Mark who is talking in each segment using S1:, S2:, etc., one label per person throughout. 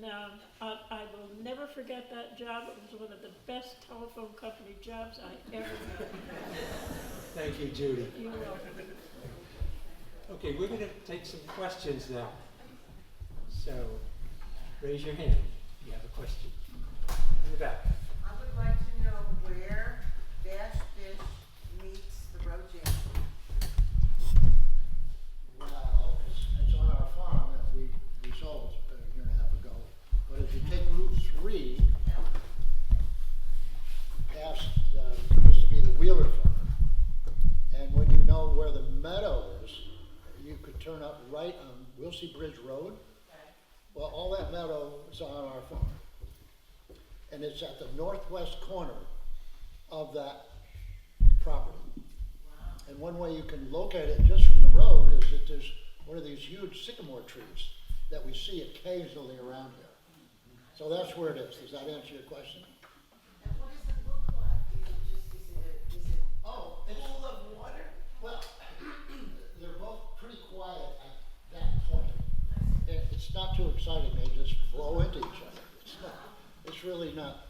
S1: And I will never forget that job. It was one of the best telephone company jobs I ever had.
S2: Thank you, Judy.
S1: You're welcome.
S2: Okay, we're going to take some questions now. So, raise your hand if you have a question. In the back.
S3: I would like to know where Dash Dish meets the road jam.
S4: Well, it's on our farm that we sold a year and a half ago. But if you take Route 3, past used to be the Wheeler farm, and when you know where the meadow is, you could turn up right on Wilsey Bridge Road. Well, all that meadow is on our farm. And it's at the northwest corner of that property. And one way you can locate it just from the road is that there's one of these huge sycamore trees that we see occasionally around here. So that's where it is. Does that answer your question?
S3: And what does it look like? Is it
S4: Oh,
S3: a pool of water?
S4: well, they're both pretty quiet at that point. It's not too exciting. They just flow into each other. It's really not.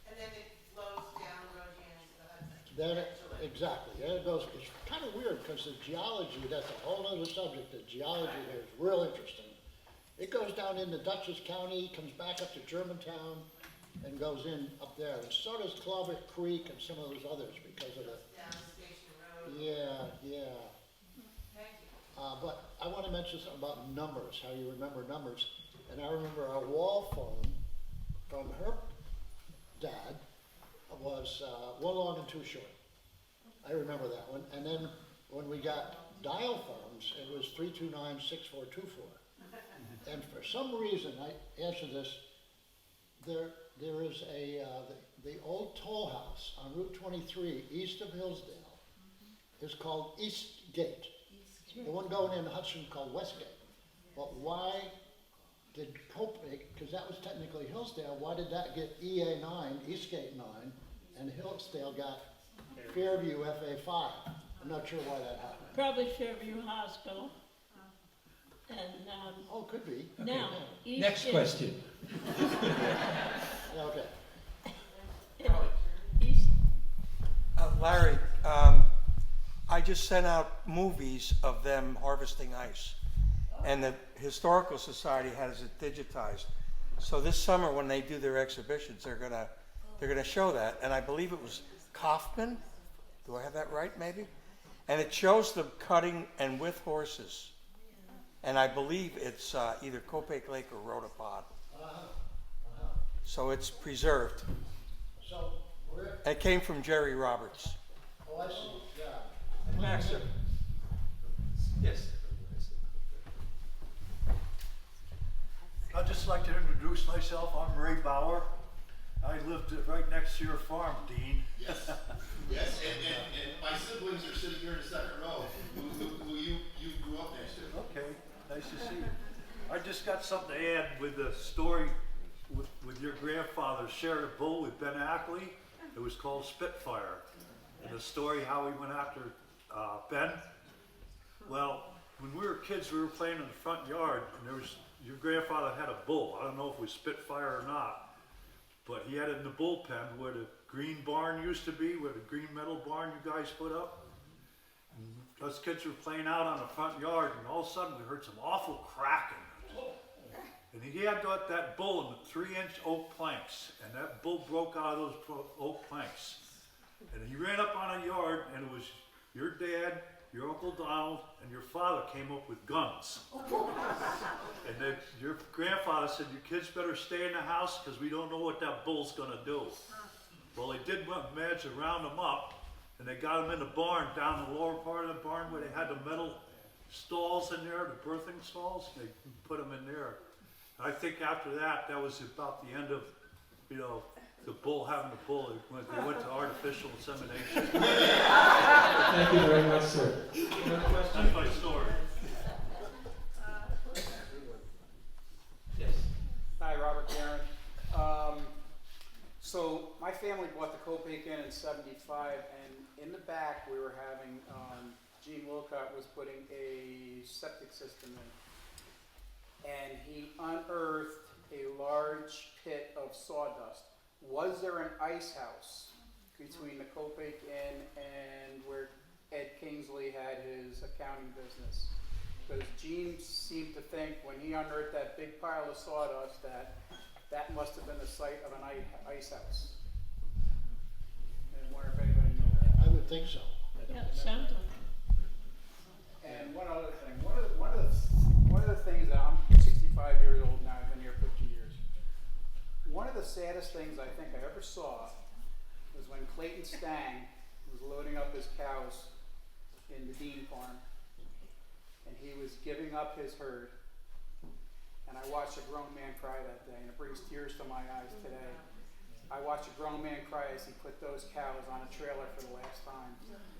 S3: And then it flows down Road Jam into the Hudson.
S4: Then
S3: eventually.
S4: exactly. There it goes. It's kind of weird because the geology, that's a whole other subject. The geology here is real interesting. It goes down into Dutchess County, comes back up to Germantown, and goes in up there. And so does Clover Creek and some of those others because of the.
S3: Down Station Road.
S4: Yeah.
S3: Thank you.
S4: But I want to mention something about numbers, how you remember numbers. And I remember our wall phone from her dad was one long and two short. I remember that one. And then when we got dial phones, it was 329-6424. And for some reason, I answered this, there is the old toll house on Route 23 east of Hillsdale is called Eastgate. The one going in Hudson called Westgate. But why did Copic, because that was technically Hillsdale, why did that get EA 9, Eastgate 9, and Hillsdale got Fairview FA 5? I'm not sure why that happened.
S1: Probably Fairview Hospital. And
S4: Oh, could be.
S1: now, East
S2: Next
S1: is-
S2: question.
S4: Yeah, okay.
S1: East,
S5: Larry, I just sent out movies of them harvesting ice, and the Historical Society has it digitized. So this summer, when they do their exhibitions, they're gonna show that, and I believe it was Kaufman. Do I have that right? Maybe, and it shows them cutting and with horses, and I believe it's either Copake Lake or Rhodopod. So it's preserved.
S4: So, where,
S5: It came from Jerry Roberts.
S4: oh, I see, yeah.
S2: Max, sir. Yes.
S6: I'd just like to introduce myself. I'm Ray Bauer. I lived right next to your farm, Dean.
S7: Yes, yes, and my siblings are sitting here in the second row, who you grew up next to.
S6: Okay, nice to see you. I just got something to add with the story with your grandfather shared a bull with Ben Ackley. It was called Spitfire. And the story how he went after Ben. Well, when we were kids, we were playing in the front yard, and your grandfather had a bull. I don't know if it was Spitfire or not, but he had it in the bullpen where the green barn used to be, where the green metal barn you guys put up. And us kids were playing out on the front yard, and all of a sudden we heard some awful cracking. And he had got that bull in the 3-inch oak planks, and that bull broke out of those oak planks. And he ran up on a yard, and it was your dad, your Uncle Donald, and your father came up with guns. And then your grandfather said, "You kids better stay in the house because we don't know what that bull's gonna do." Well, they did manage to round him up, and they got him in the barn, down the lower part of the barn where they had the metal stalls in there, the birthing stalls. They put him in there. I think after that, that was about the end of, the bull having the bull. They went to artificial insemination.
S2: Thank you very much, sir. Another question?
S6: That's my story.
S2: Yes.
S8: Hi, Robert Guerin. So my family bought the Copake Inn in '75, and in the back we were having, Gene Wilcott was putting a septic system in. And he unearthed a large Sawdust. Was there an ice house between the Copac Inn and where Ed Kingsley had his accounting business? Because Gene seemed to think when he unearthed that big pile of sawdust that that must have been the site of an ice house. And wonder if anybody knew that.
S4: I would think so.
S1: Yeah, sounds like
S8: And one other thing, one of the things that I'm 65 years old now, I've been here 50 years. One of the saddest things I think I ever saw was when Clayton Stang was loading up his cows in the Dean farm, and he was giving up his herd. And I watched a grown man cry that day, and it brings tears to my eyes today. I watched a grown man cry as he put those cows on a trailer for the last time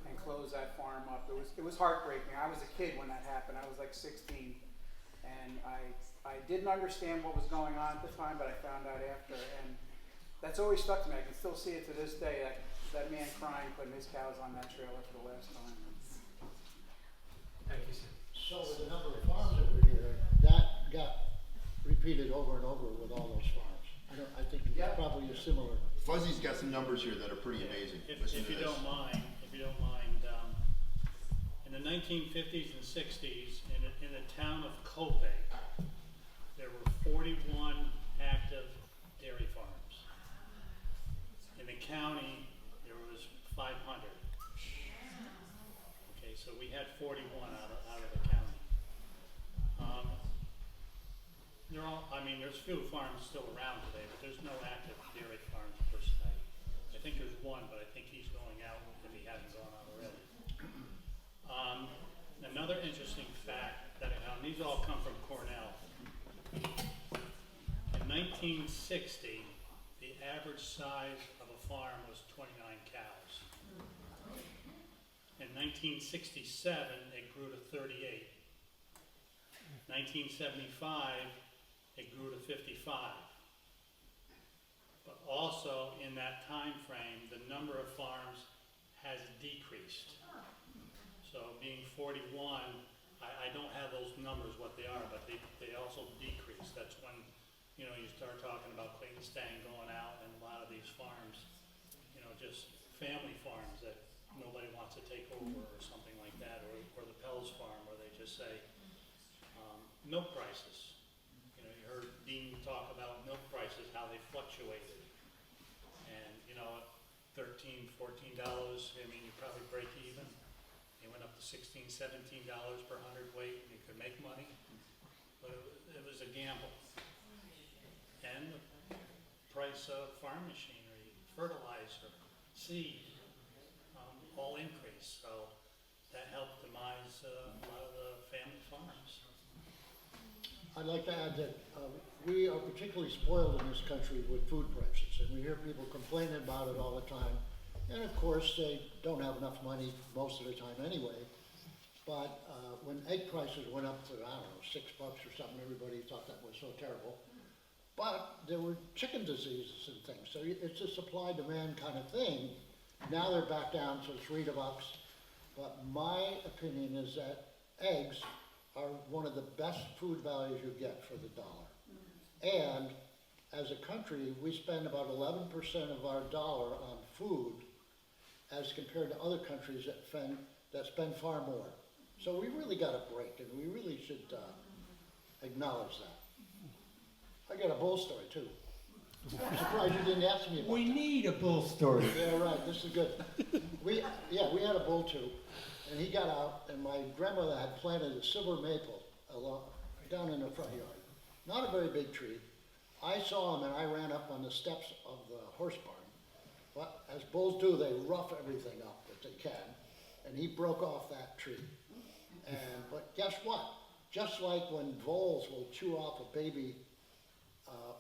S8: and closed that farm up. It was heartbreaking. I was a kid when that happened. I was like 16, and I didn't understand what was going on at the time, but I found out after, and that's always stuck to me. I can still see it to this day. That man crying, putting his cows on that trailer for the last time.
S2: Thank you, sir.
S4: So with the number of farms that were here, that got repeated over and over with all those farms. I think
S8: Yeah.
S4: it's probably a similar.
S7: Fuzzy's got some numbers here that are pretty amazing.
S9: If
S7: Listen to
S9: you
S7: this.
S9: don't mind, in the 1950s and 60s, in the town of Copac, there were 41 active dairy farms. In the county, there was 500. Okay, so we had 41 out of the county. There's few farms still around today, but there's no active dairy farms per se. I think there's one, but I think he's going out if he hasn't gone out already. Another interesting fact that I found, these all come from Cornell. In 1960, the average size of a farm was 29 cows. In 1967, it grew to 38. 1975, it grew to 55. But also in that time frame, the number of farms has decreased. So being 41, I don't have those numbers, what they are, but they also decreased. That's when, you start talking about Clayton Stang going out and a lot of these farms, just family farms that nobody wants to take over or something like that, or the Pell's farm where they just say, milk prices. You heard Dean talk about milk prices, how they fluctuated. And, $13, $14, you probably break even. They went up to $16, $17 per hundredweight, and you could make money. But it was a gamble. And the price of farm machinery, fertilizer, seed, all increased. So that helped demise a lot of the family farms.
S4: I'd like to add that we are particularly spoiled in this country with food prices, and we hear people complaining about it all the time. And of course, they don't have enough money most of the time anyway. But when egg prices went up to, I don't know, $6 or something, everybody thought that was so terrible. But there were chicken diseases and things, so it's a supply-demand kind of thing. Now they're back down to $3. But my opinion is that eggs are one of the best food values you get for the dollar. And as a country, we spend about 11% of our dollar on food as compared to other countries that spend far more. So we really got a break, and we really should acknowledge that. I got a bull story too. I'm surprised you didn't ask me about
S2: We
S4: that.
S2: need a bull story.
S4: Yeah, right, this is good. We had a bull too, and he got out, and my grandmother had planted a silver maple down in the front yard. Not a very big tree. I saw him and I ran up on the steps of the horse barn. But as bulls do, they rough everything up that they can, and he broke off that tree. But guess what? Just like when voles will chew off a baby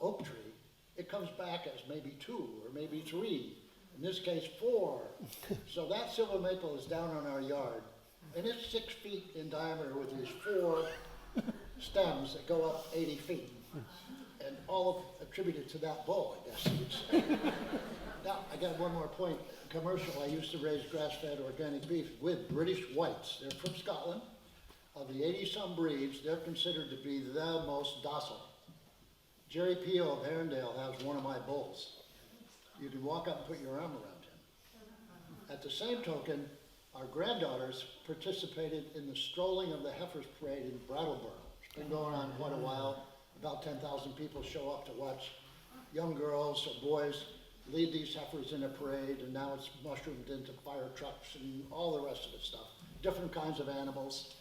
S4: oak tree, it comes back as maybe 2 or maybe 3, in this case 4. So that silver maple is down on our yard, and it's 6 feet in diameter with these 4 stems that go up 80 feet. And all attributed to that bull, I guess you'd say. Now, I got one more point. Commercial, I used to raise grass-fed organic beef with British whites. They're from Scotland. Of the 80-some breeds, they're considered to be the most docile. Jerry Peel of Herondale has one of my bulls. You can walk up and put your arm around him. At the same token, our granddaughters participated in the strolling of the Heifers Parade in Brattleboro. It's been going on quite a while. About 10,000 people show up to watch young girls or boys lead these heifers in a parade, and now it's mushroomed into fire trucks and all the rest of the stuff. Different kinds of animals.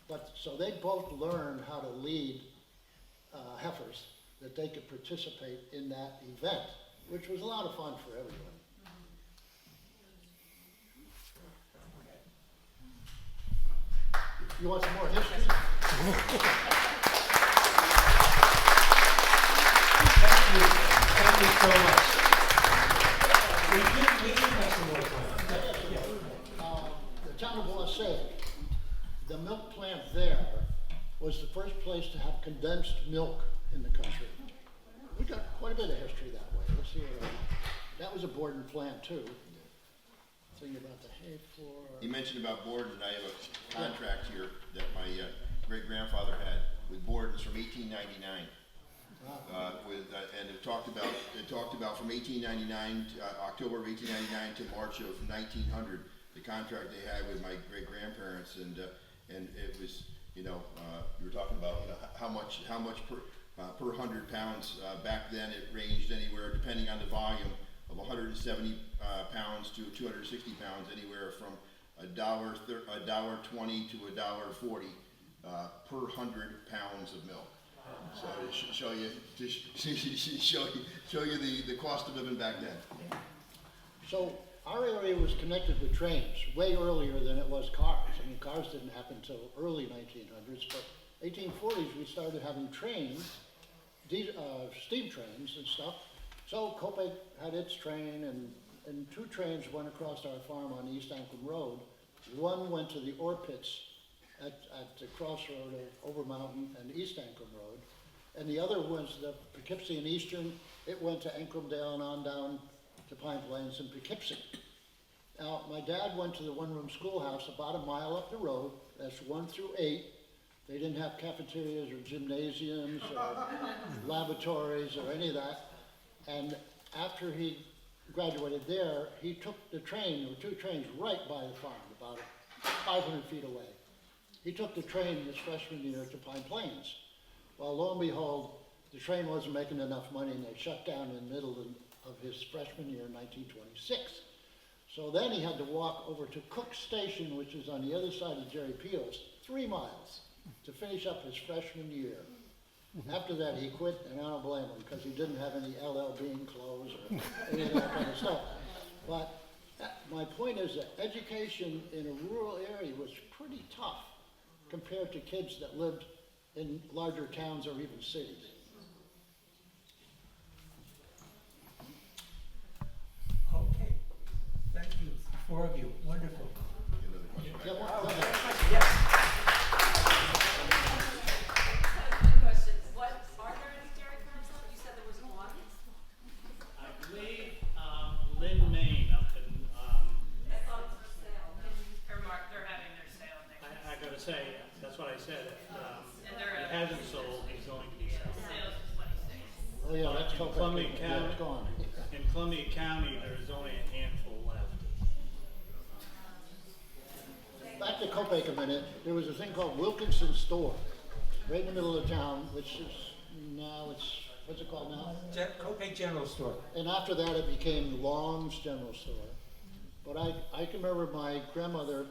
S4: But so they both learned how to lead heifers, that they could participate in that event, which was a lot of fun for everyone. You want some more history?
S2: Thank you so much. We do have some more time.
S4: The town of Wausau, the milk plant there was the first place to have condensed milk in the country. We got quite a bit of history that way. Let's see what that was a Borden plant too. Thing about the hay floor.
S7: You mentioned about Borden, I have a contract here that my great-grandfather had with Borden's from 1899. And it talked about from 1899 to October of 1899 to March of 1900, the contract they had with my great-grandparents, and it was, you were talking about, how much per 100 pounds. Back then it ranged anywhere, depending on the volume, of 170 pounds to 260 pounds, anywhere from $1.20 to $1.40 per 100 pounds of milk. So to show you the cost of living back then.
S4: So our area was connected with trains way earlier than it was cars. I mean, cars didn't happen until early 1900s, but 1840s we started having trains, steam trains and stuff. So Copake had its train, and two trains went across our farm on East Ancrum Road. One went to the ore pits at the crossroad of Over Mountain and East Ancrum Road, and the other was the Poughkeepsie and Eastern. It went to Ancrumdale and on down to Pine Plains and Poughkeepsie. Now, my dad went to the one-room schoolhouse about a mile up the road. That's 1 through 8. They didn't have cafeterias or gymnasiums or laboratories or any of that. And after he graduated there, he took the train, there were 2 trains right by the farm, about 500 feet away. He took the train his freshman year to Pine Plains. Well, lo and behold, the train wasn't making enough money and they shut down in the middle of his freshman year in 1926. So then he had to walk over to Cook Station, which is on the other side of Jerry Peel's, 3 miles to finish up his freshman year. After that, he quit, and I don't blame him, because he didn't have any LL Bean clothes or any of that kind of stuff. But my point is that education in a rural area was pretty tough compared to kids that lived in larger towns or even cities.
S2: Okay, thank you, 4 of you, wonderful.
S4: Yeah, well,
S10: Questions. What, are there any dairy farms left? You said there was one?
S9: I believe, Lynn, Maine, up in,
S10: I thought it was for sale. They're having their sale next week.
S9: I gotta say, that's what I said,
S10: And they're
S9: it hasn't sold, he's going to be selling.
S10: sales for 26.
S4: oh yeah, that's Copake.
S9: Columbia
S4: Yeah,
S9: County.
S4: it's gone.
S9: In Columbia County, there's only a handful left.
S4: Back to Copake a minute, there was a thing called Wilkinson Store, right in the middle of town, which is now, what's it called now?
S2: Copake General Store.
S4: And after that, it became Long's General Store. But I can remember my grandmother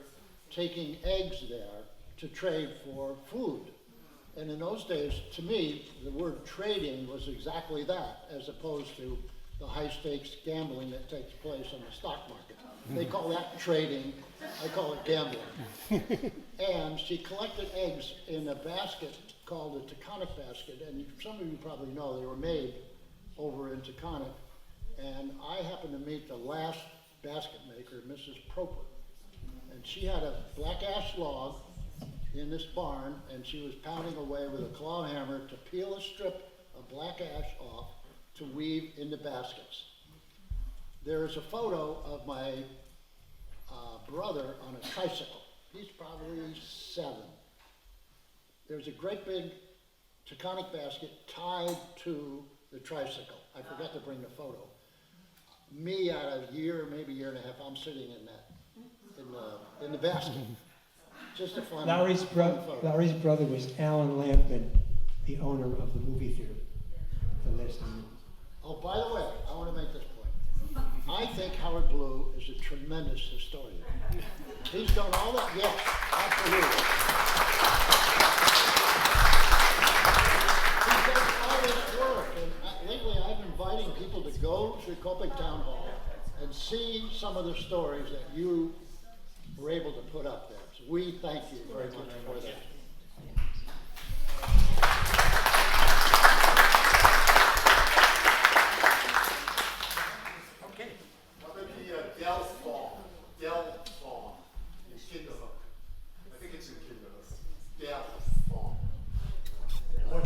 S4: taking eggs there to trade for food. And in those days, to me, the word trading was exactly that, as opposed to the high-stakes gambling that takes place on the stock market. They call that trading, I call it gambling. And she collected eggs in a basket called a Taconic basket, and some of you probably know they were made over in Taconic. And I happened to meet the last basket maker, Mrs. Proper. And she had a black ash log in this barn, and she was pounding away with a claw hammer to peel a strip of black ash off to weave into baskets. There is a photo of my brother on a tricycle. He's probably 7. There's a great big Taconic basket tied to the tricycle. I forgot to bring the photo. Me at a year, maybe year and a half, I'm sitting in that, in the basket. Just a fun,
S2: Larry's brother was Alan Lampman, the owner of the movie theater. The last time.
S4: Oh, by the way, I want to make this point. I think Howard Blue is a tremendous historian. He's done all that, yes, absolutely. He's done all this work, and lately I've been inviting people to go to Copic Town Hall and see some of the stories that you were able to put up there. So we thank you very much for that.
S2: Okay.
S11: How about the Dell Farm in Kinderhook? I think it's in Kinderhook. Dell Farm.
S1: What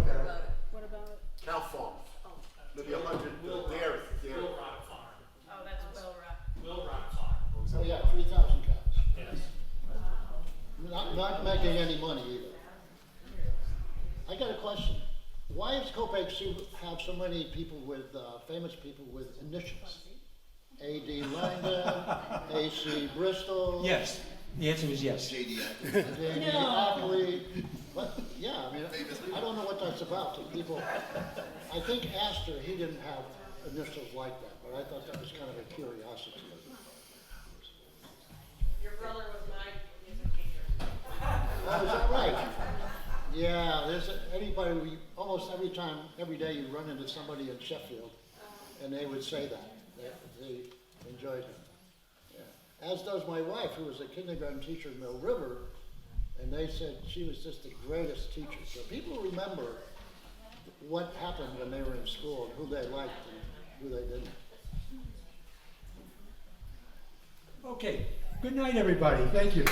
S1: about it?
S11: Cow Farm. Maybe 100 dairy.
S9: Will Rock Farm.
S10: Oh, that's Will Rock.
S9: Will Rock Farm.
S4: Oh yeah, 3,000 cows.
S9: Yes.
S4: Not making any money either. I got a question. Why does Copic have so many people with, famous people with initials? A.D. Langdon, A.C. Bristol.
S2: Yes, the answer is yes.
S7: JD
S4: J.D. Ackley. What? Yeah, I mean, I don't know what that's about to people. I think Astor, he didn't have initials like that, but I thought that was kind of a curiosity.
S10: Your brother was my music teacher.
S4: Oh, is that right? Yeah, almost every time, every day you run into somebody in Sheffield, and they would say that. They enjoyed him. Yeah. As does my wife, who was a kindergarten teacher in Mill River, and they said she was just the greatest teacher. So people remember what happened when they were in school, and who they liked and who they didn't.
S2: Okay, good night, everybody. Thank you.